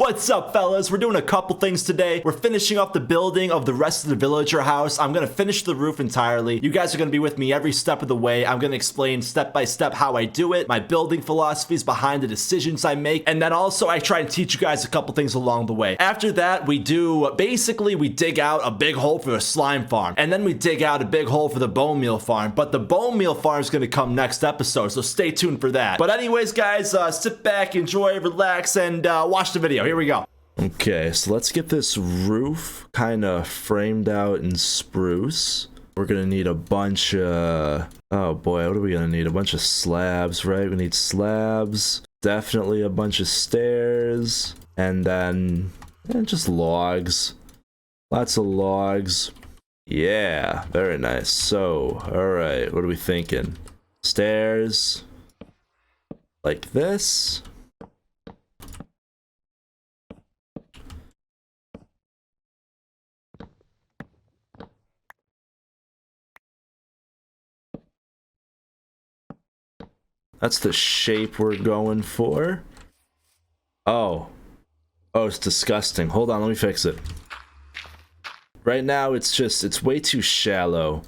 What's up, fellas? We're doing a couple things today. We're finishing up the building of the rest of the villager house. I'm gonna finish the roof entirely. You guys are gonna be with me every step of the way. I'm gonna explain step by step how I do it, my building philosophies behind the decisions I make, and then also I try and teach you guys a couple things along the way. After that, we dig out a big hole for the slime farm, and then we dig out a big hole for the bone meal farm, but the bone meal farm is gonna come next episode, so stay tuned for that. But anyways, guys, sit back, enjoy, relax, and watch the video. Here we go. Okay, so let's get this roof kind of framed out in spruce. We're gonna need a bunch of, oh boy, what are we gonna need? A bunch of slabs, right? We need slabs, definitely a bunch of stairs, and then just logs. Lots of logs. Yeah, very nice. So, all right, what are we thinking? Stairs like this. That's the shape we're going for. Oh, it's disgusting. Hold on, let me fix it. Right now, it's way too shallow.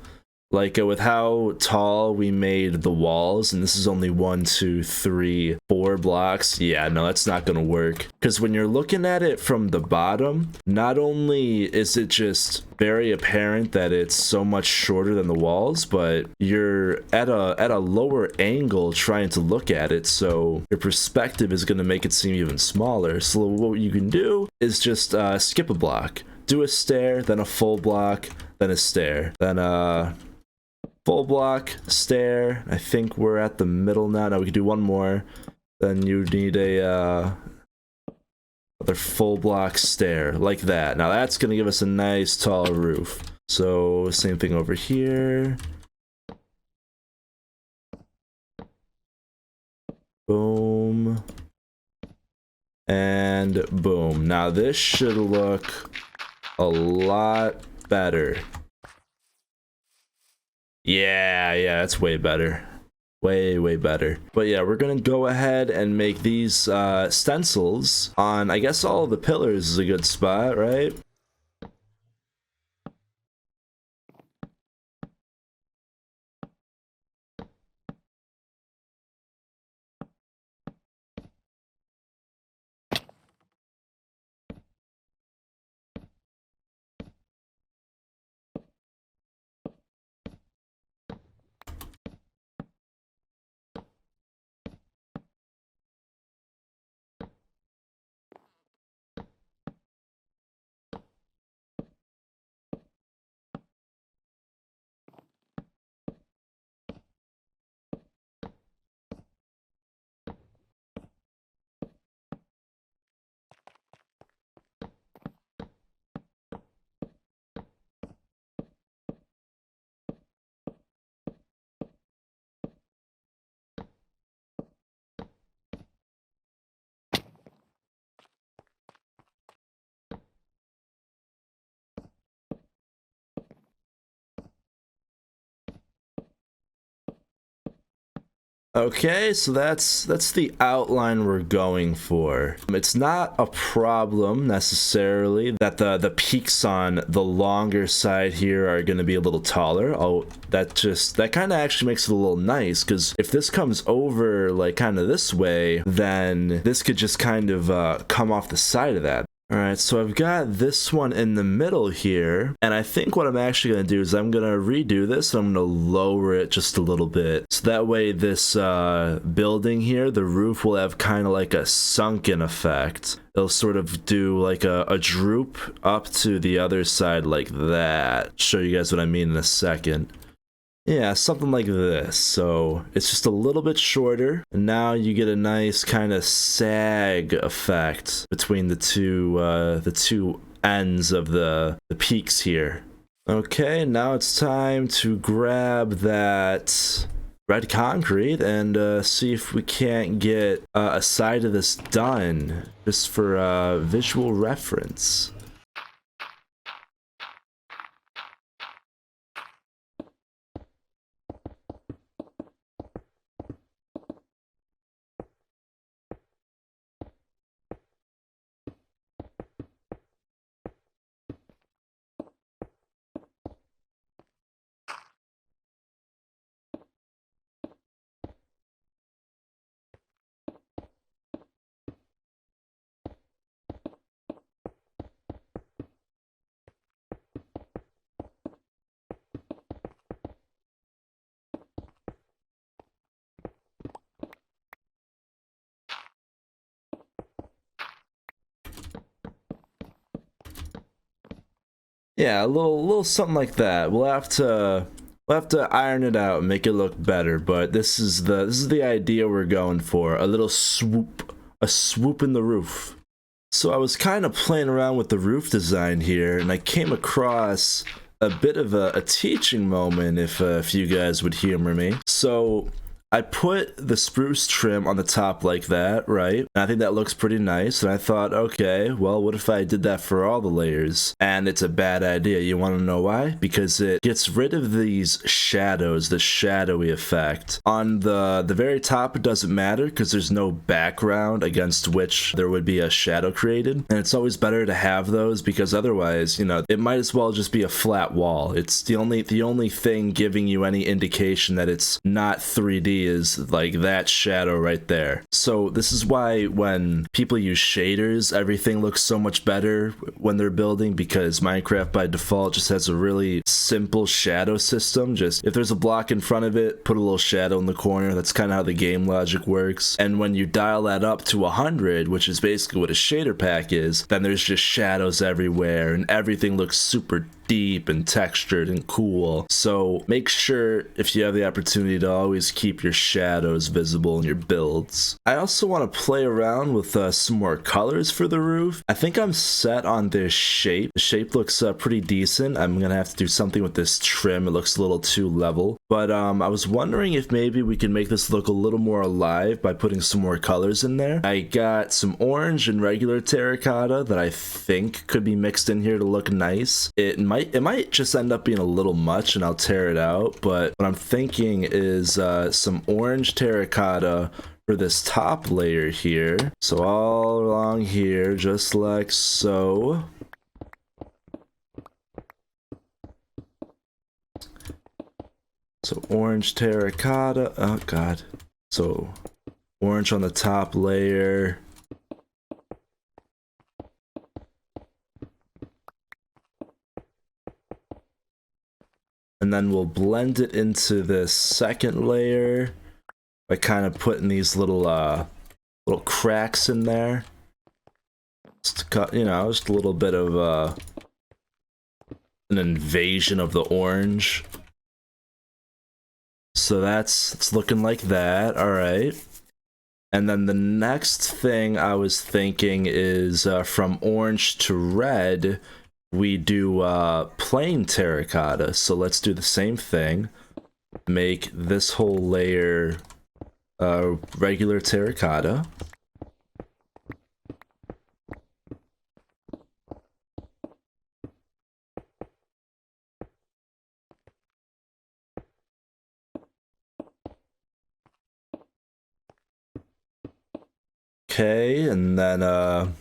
Like, with how tall we made the walls, and this is only 1, 2, 3, 4 blocks. Yeah, no, that's not gonna work. Because when you're looking at it from the bottom, not only is it just very apparent that it's so much shorter than the walls, but you're at a lower angle trying to look at it, so your perspective is gonna make it seem even smaller. So what you can do is just skip a block. Do a stair, then a full block, then a stair, then full block, stair. I think we're at the middle now. Now we can do one more. Then you need a other full block stair, like that. Now that's gonna give us a nice tall roof. So same thing over here. Boom. And boom. Now this should look a lot better. Yeah, that's way better. Way better. But yeah, we're gonna go ahead and make these stencils on, I guess, all of the pillars is a good spot, right? Okay, so that's the outline we're going for. It's not a problem necessarily that the peaks on the longer side here are going to be a little taller. Oh, that kind of actually makes it a little nice, because if this comes over like kind of this way, then this could just kind of come off the side of that. Alright, so I've got this one in the middle here, and I think what I'm actually going to do is I'm going to redo this, and I'm going to lower it just a little bit. So that way this building here, the roof will have kind of like a sunken effect. It'll sort of do like a droop up to the other side like that. Show you guys what I mean in a second. Yeah, something like this. So it's just a little bit shorter, and now you get a nice kind of sag effect between the two ends of the peaks here. Okay, now it's time to grab that red concrete and see if we can't get a side of this done, just for visual reference. Yeah, a little something like that. We'll have to iron it out and make it look better, but this is the idea we're going for. A little swoop, a swoop in the roof. So I was kind of playing around with the roof design here, and I came across a bit of a teaching moment, if you guys would humor me. So I put the spruce trim on the top like that, right? And I think that looks pretty nice. And I thought, okay, well, what if I did that for all the layers? And it's a bad idea. You want to know why? Because it gets rid of these shadows, the shadowy effect. On the very top, it doesn't matter because there's no background against which there would be a shadow created. And it's always better to have those because otherwise, it might as well just be a flat wall. It's the only thing giving you any indication that it's not 3D is like that shadow right there. So this is why when people use shaders, everything looks so much better when they're building, because Minecraft by default just has a really simple shadow system. Just if there's a block in front of it, put a little shadow in the corner. That's kind of how the game logic works. And when you dial that up to 100, which is basically what a shader pack is, then there's just shadows everywhere and everything looks super deep and textured and cool. So make sure, if you have the opportunity, to always keep your shadows visible in your builds. I also want to play around with some more colors for the roof. I think I'm set on this shape. The shape looks pretty decent. I'm gonna have to do something with this trim. It looks a little too level, but I was wondering if maybe we can make this look a little more alive by putting some more colors in there. I got some orange and regular terracotta that I think could be mixed in here to look nice. It might just end up being a little much and I'll tear it out, but what I'm thinking is some orange terracotta for this top layer here. So all along here, just like so. So orange terracotta, oh god. So orange on the top layer. And then we'll blend it into this second layer by kind of putting these little cracks in there. Just to cut, just a little bit of an invasion of the orange. So it's looking like that. All right. And then the next thing I was thinking is from orange to red, we do plain terracotta. So let's do the same thing. Make this whole layer regular terracotta. Okay, and then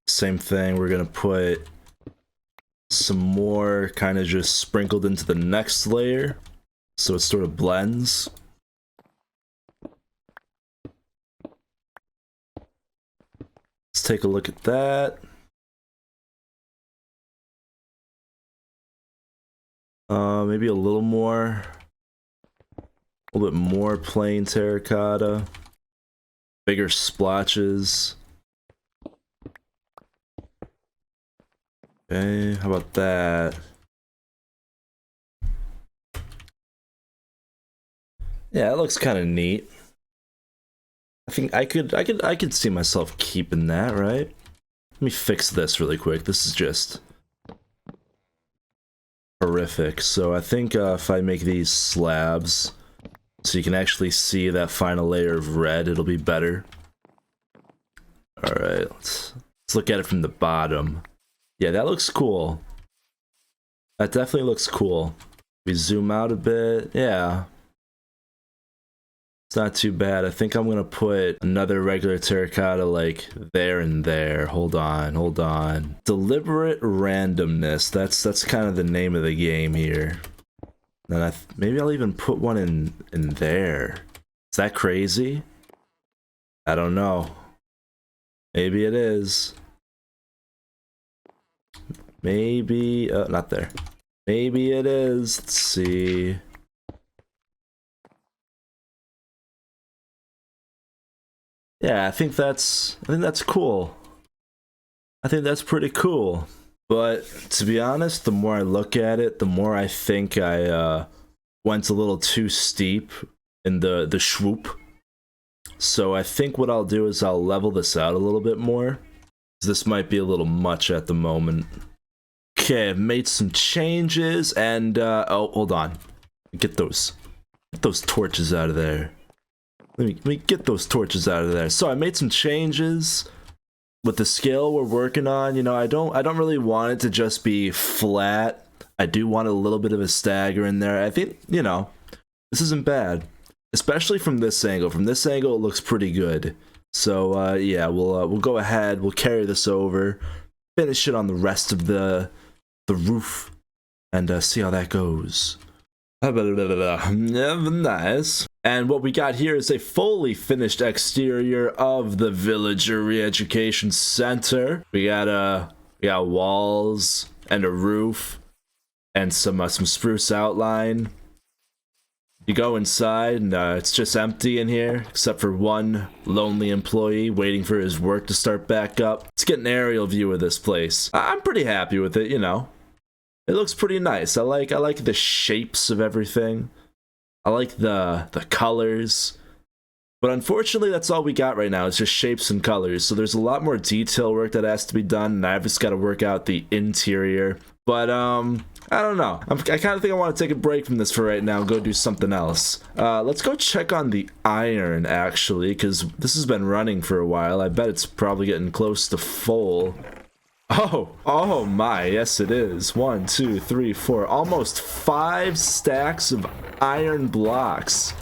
same thing, we're gonna put some more kind of just sprinkled into the next layer so it sort of blends. Let's take a look at that. Maybe a little bit more plain terracotta, bigger splotches. Okay, how about that? Yeah, it looks kind of neat. I think I could see myself keeping that, right? Let me fix this really quick. This is just horrific. So I think if I make these slabs so you can actually see that final layer of red, it'll be better. All right, let's look at it from the bottom. Yeah, that looks cool. That definitely looks cool. We zoom out a bit. Yeah. It's not too bad. I think I'm gonna put another regular terracotta like there and there. Hold on. Deliberate randomness. That's kind of the name of the game here. Then maybe I'll even put one in there. Is that crazy? I don't know. Maybe it is. Maybe not there. Maybe it is. Let's see. Yeah, I think that's cool. I think that's pretty cool. But to be honest, the more I look at it, the more I think I went a little too steep in the swoop. So I think what I'll do is I'll level this out a little bit more. This might be a little much at the moment. Okay, I've made some changes, and oh, hold on. Get those torches out of there. Let me get those torches out of there. So I made some changes with the scale we're working on. You know, I don't really want it to just be flat. I do want a little bit of a stagger in there. I think, you know, this isn't bad, especially from this angle. From this angle, it looks pretty good. So yeah, we'll go ahead. We'll carry this over, finish it on the rest of the roof, and see how that goes. Nice. And what we got here is a fully finished exterior of the Villager Re-Education Center. We got walls and a roof and some spruce outline. You go inside and it's just empty in here, except for one lonely employee waiting for his work to start back up. Let's get an aerial view of this place. I'm pretty happy with it, you know. It looks pretty nice. I like the shapes of everything. I like the colors. But unfortunately, that's all we got right now. It's just shapes and colors. So there's a lot more detail work that has to be done, and I've just got to work out the interior. But I don't know. I kind of think I want to take a break from this for right now and go do something else. Let's go check on the iron, actually, because this has been running for a while. I bet it's probably getting close to full. Oh my, yes it is. 1, 2, 3, 4, almost 5 stacks of iron blocks.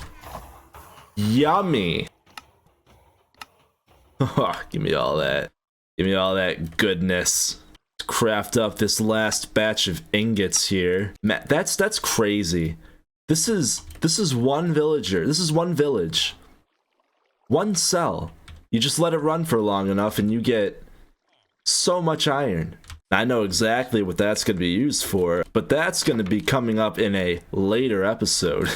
Yummy. Give me all that. Give me all that goodness. Let's craft up this last batch of ingots here. Man, that's crazy. This is one villager. This is one village. One cell. You just let it run for long enough and you get so much iron. I know exactly what that's going to be used for, but that's going to be coming up in a later episode.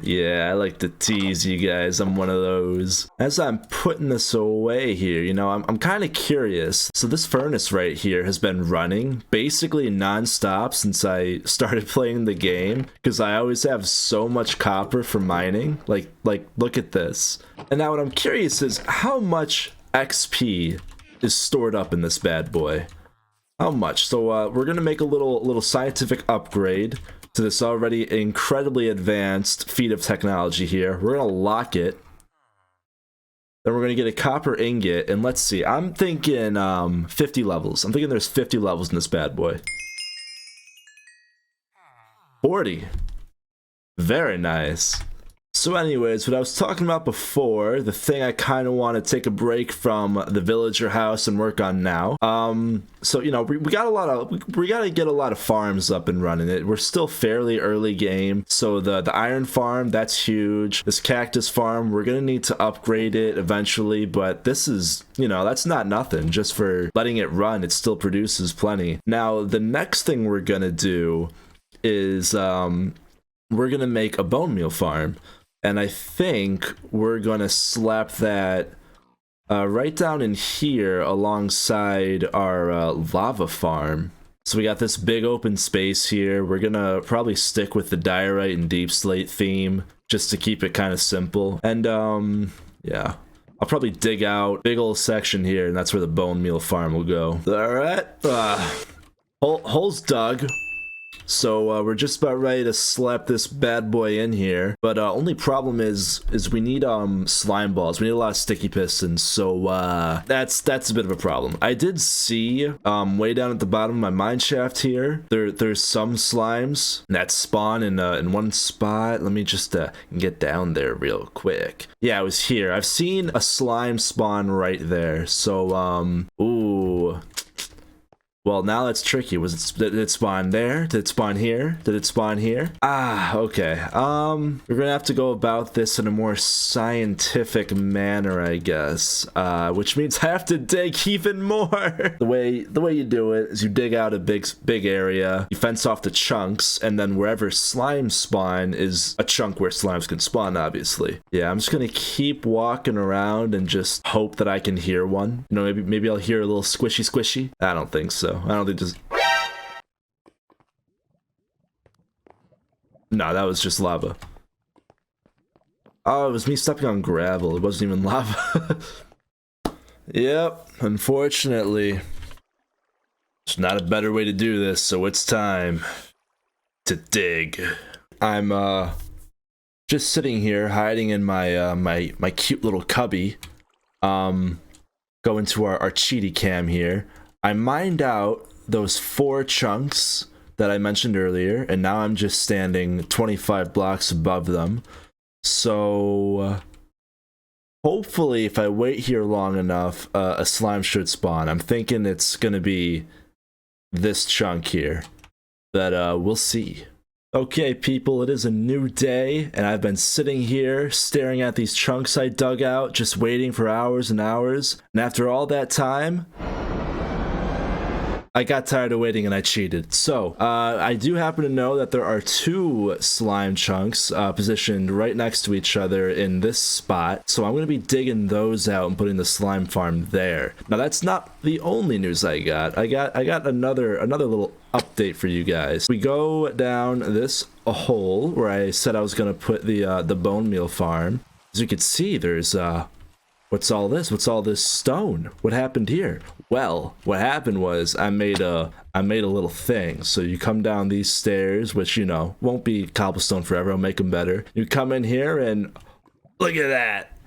Yeah, I like to tease you guys. I'm one of those. As I'm putting this away here, you know, I'm kind of curious. So this furnace right here has been running basically non-stop since I started playing the game, because I always have so much copper for mining. Like look at this. And now what I'm curious is how much XP is stored up in this bad boy. How much? So we're gonna make a little scientific upgrade to this already incredibly advanced feat of technology here. We're gonna lock it. Then we're gonna get a copper ingot, and let's see. I'm thinking 50 levels. I'm thinking there's 50 levels in this bad boy. 40. Very nice. So anyways, what I was talking about before, the thing I kind of want to take a break from the villager house and work on now. So you know, we got to get a lot of farms up and running. We're still fairly early game. So the iron farm, that's huge. This cactus farm, we're gonna need to upgrade it eventually, but this is, you know, that's not nothing. Just for letting it run, it still produces plenty. Now the next thing we're gonna do is we're gonna make a bone meal farm. And I think we're going to slap that right down in here alongside our lava farm. So we got this big open space here. We're going to probably stick with the diorite and deep slate theme just to keep it kind of simple. And yeah, I'll probably dig out a big old section here, and that's where the bone meal farm will go. All right, hole's dug. So we're just about ready to slap this bad boy in here, but only problem is we need slime balls. We need a lot of sticky pistons, so that's a bit of a problem. I did see way down at the bottom of my mine shaft here, there's some slimes that spawn in one spot. Let me just get down there real quick. Yeah, it was here. I've seen a slime spawn right there. So ooh. Well, now that's tricky. Did it spawn there? Did it spawn here? Did it spawn here? Ah, okay. We're gonna have to go about this in a more scientific manner, I guess. Which means I have to dig even more. The way you do it is you dig out a big area, you fence off the chunks, and then wherever slimes spawn is a chunk where slimes can spawn, obviously. Yeah, I'm just gonna keep walking around and just hope that I can hear one. You know, maybe I'll hear a little squishy. I don't think so. so. I don't think just... No, that was just lava. Oh, it was me stepping on gravel. It wasn't even lava. Yep, unfortunately. There's not a better way to do this, so it's time to dig. I'm just sitting here hiding in my my cute little cubby. Go into our cheaty cam here. I mined out those 4 chunks that I mentioned earlier, and now I'm just standing 25 blocks above them. So hopefully if I wait here long enough, a slime should spawn. I'm thinking it's gonna be this chunk here, but we'll see. Okay people, it is a new day, and I've been sitting here staring at these chunks I dug out, just waiting for hours and hours, and after all that time, I got tired of waiting and I cheated. So, I do happen to know that there are 2 slime chunks positioned right next to each other in this spot. So I'm going to be digging those out and putting the slime farm there. Now that's not the only news I got. I got another little update for you guys. We go down this hole where I said I was going to put the bone meal farm. As you can see, there's what's all this? What's all this stone? What happened here? Well, what happened was I made a little thing. So you come down these stairs, which, you know, won't be cobblestone forever. I'll make them better. You come in here and look at that.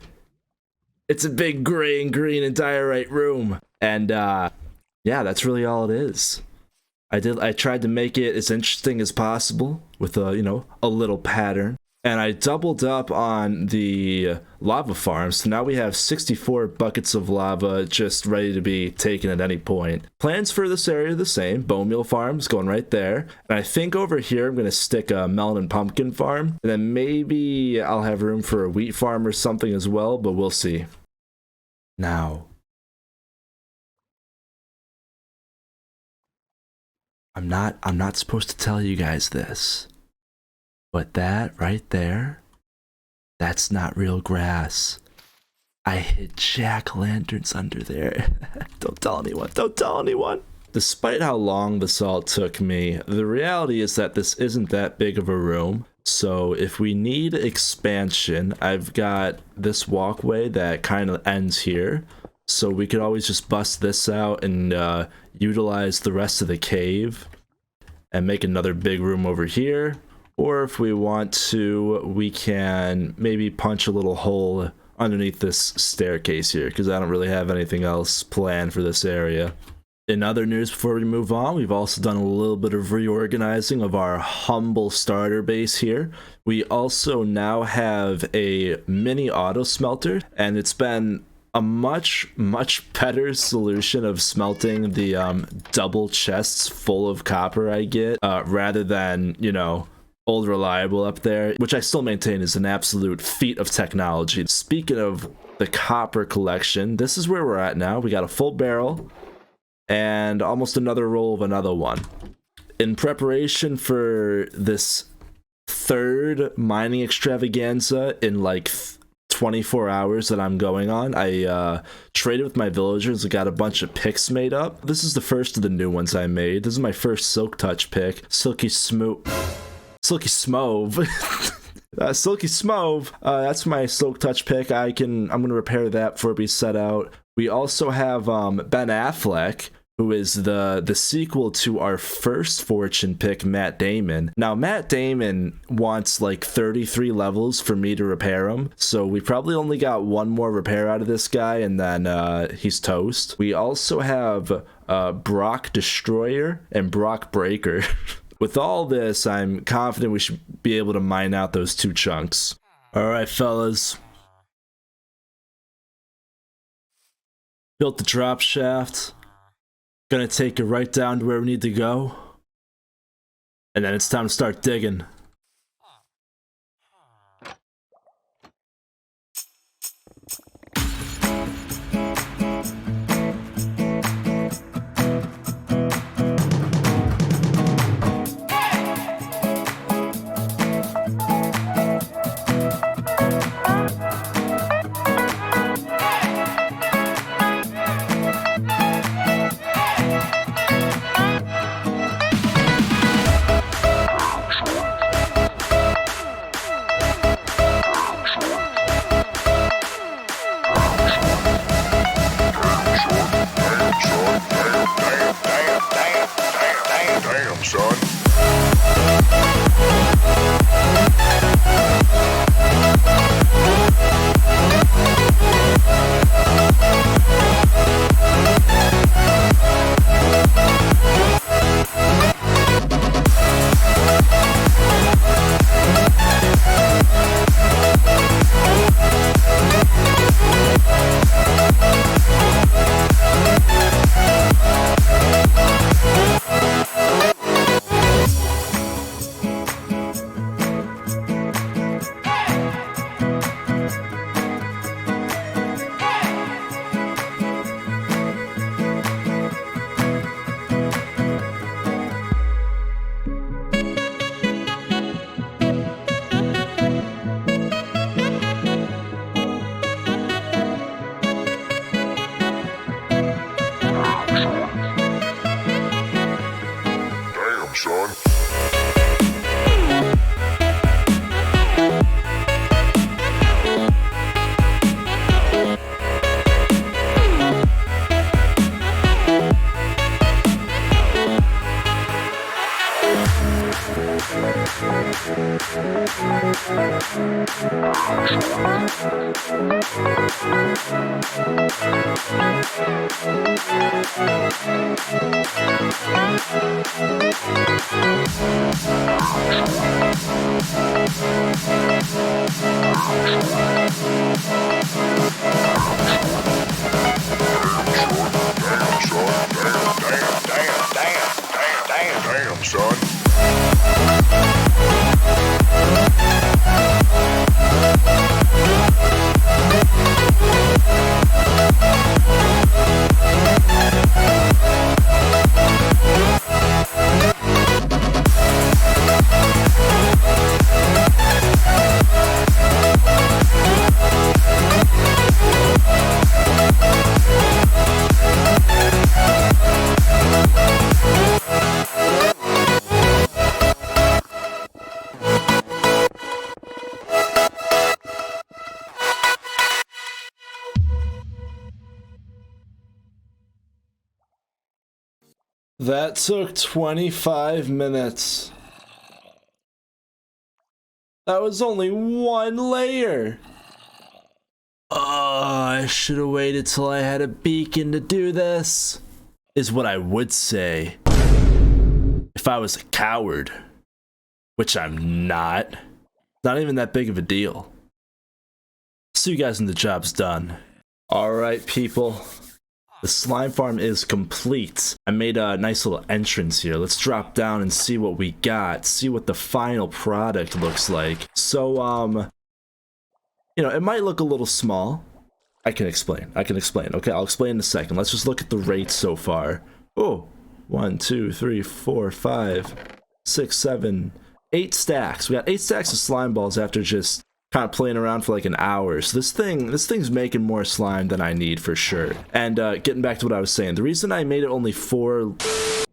It's a big gray and green and diorite room. And yeah, that's really all it is. I tried to make it as interesting as possible with you know, a little pattern. And I doubled up on the lava farm, so now we have 64 buckets of lava just ready to be taken at any point. Plans for this area are the same. Bone meal farm's going right there. And I think over here I'm going to stick a melon and pumpkin farm. And then maybe I'll have room for a wheat farm or something as well, but we'll see. Now, I'm not supposed to tell you guys this. But that right there, that's not real grass. I hid jack-o'-lanterns under there. Don't tell anyone, don't tell anyone. Despite how long this all took me, the reality is that this isn't that big of a room. So if we need expansion, I've got this walkway that kind of ends here. So we could always just bust this out and utilize the rest of the cave and make another big room over here. Or if we want to, we can maybe punch a little hole underneath this staircase here, because I don't really have anything else planned for this area. In other news, before we move on, we've also done a little bit of reorganizing of our humble starter base here. We also now have a mini auto smelter, and it's been a much better solution of smelting the double chests full of copper I get, rather than, you know, old reliable up there, which I still maintain is an absolute feat of technology. Speaking of the copper collection, this is where we're at now. We got a full barrel and almost another roll of another one. In preparation for this 3rd mining extravaganza in like 24 hours that I'm going on, I traded with my villagers and got a bunch of picks made up. This is the first of the new ones I made. This is my first Silk Touch pick. Silky Smooth. Silky Smove. Silky Smove. That's my Silk Touch pick. I'm gonna repair that before we set out. We also have Ben Affleck, who is the sequel to our first fortune pick, Matt Damon. Now, Matt Damon wants like 33 levels for me to repair him, so we probably only got 1 more repair out of this guy, and then he's toast. We also have Brock Destroyer and Brock Breaker. With all this, I'm confident we should be able to mine out those 2 chunks. Alright, fellas. Built the drop shaft. Gonna take it right down to where we need to go. And then it's time to start digging. Damn, son. That took 25 minutes. That was only one layer. Oh, I should have waited till I had a beacon to do this, is what I would say. If I was a coward, which I'm not. Not even that big of a deal. See you guys when the job's done. Alright, people. The slime farm is complete. I made a nice little entrance here. Let's drop down and see what we got. See what the final product looks like. So, you know, it might look a little small. I can explain. Okay, I'll explain in a second. Let's just look at the rates so far. Oh, 1, 2, 3, 4, 5, 6, 7, 8 stacks. We got 8 stacks of slime balls after just kind of playing around for like an hour. So this thing's making more slime than I need for sure. And getting back to what I was saying, the reason I made it only 4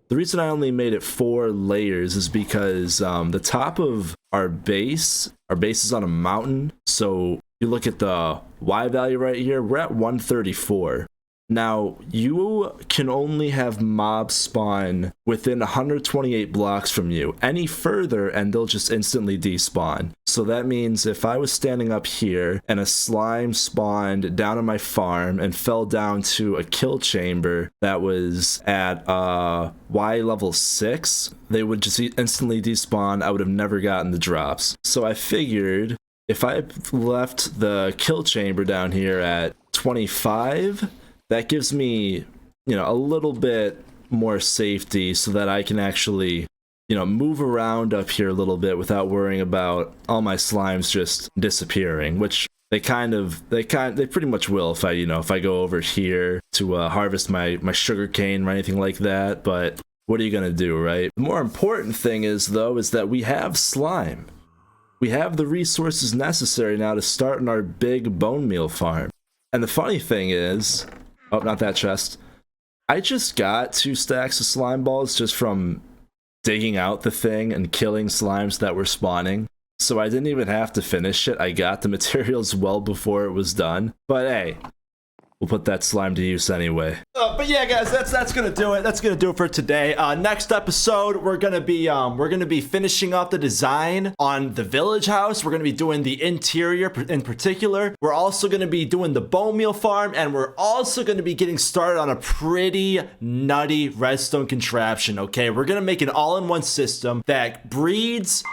layers is because the top of our base is on a mountain. So you look at the Y value right here, we're at 134. Now, you can only have mobs spawn within 128 blocks from you. Any further, and they'll just instantly despawn. So that means if I was standing up here and a slime spawned down on my farm and fell down to a kill chamber that was at Y level 6, they would just instantly despawn. I would have never gotten the drops. So I figured if I left the kill chamber down here at 25, that gives me, you know, a little bit more safety so that I can actually, you know, move around up here a little bit without worrying about all my slimes just disappearing, which they pretty much will if I go over here to harvest my sugar cane or anything like that. But what are you gonna do, right? The more important thing is that we have slime. We have the resources necessary now to start on our big bone meal farm. And the funny thing is, oh, not that chest. I just got 2 stacks of slime balls just from digging out the thing and killing slimes that were spawning. So I didn't even have to finish it. I got the materials well before it was done. But hey, we'll put that slime to use anyway. But yeah, guys, that's gonna do it. That's gonna do it for today. Next episode, we're gonna be finishing up the design on the village house. We're gonna be doing the interior in particular. We're also gonna be doing the bone meal farm, and we're also gonna be getting started on a pretty nutty redstone contraption. Okay, we're gonna make an all-in-one system that breeds,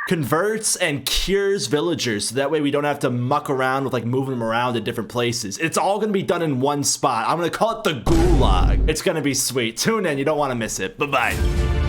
converts, and cures villagers, so that way we don't have to muck around with like moving them around to different places. It's all gonna be done in one spot. I'm gonna call it the gulag. It's gonna be sweet. Tune in, you don't want to miss it. Bye-bye.